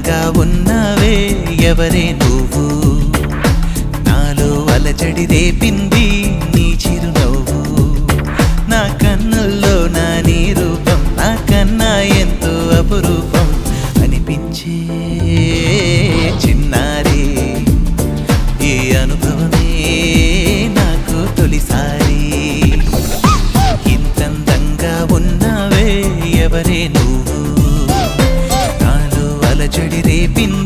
అందంగా ఉన్నవే ఎవరే నువ్వు నాలో అలజడి రేపింది నీ చిరునవ్వు నా కన్నుల్లో నా నీ రూపం నా కన్నా ఎంతో అపురూపం అనిపించే చిన్నారి ఈ అనుభవమే నాకు తొలిసారి ఇంతందంగా ఉన్నవే ఎవరే నువ్వు నాలో అలజడి రేపింది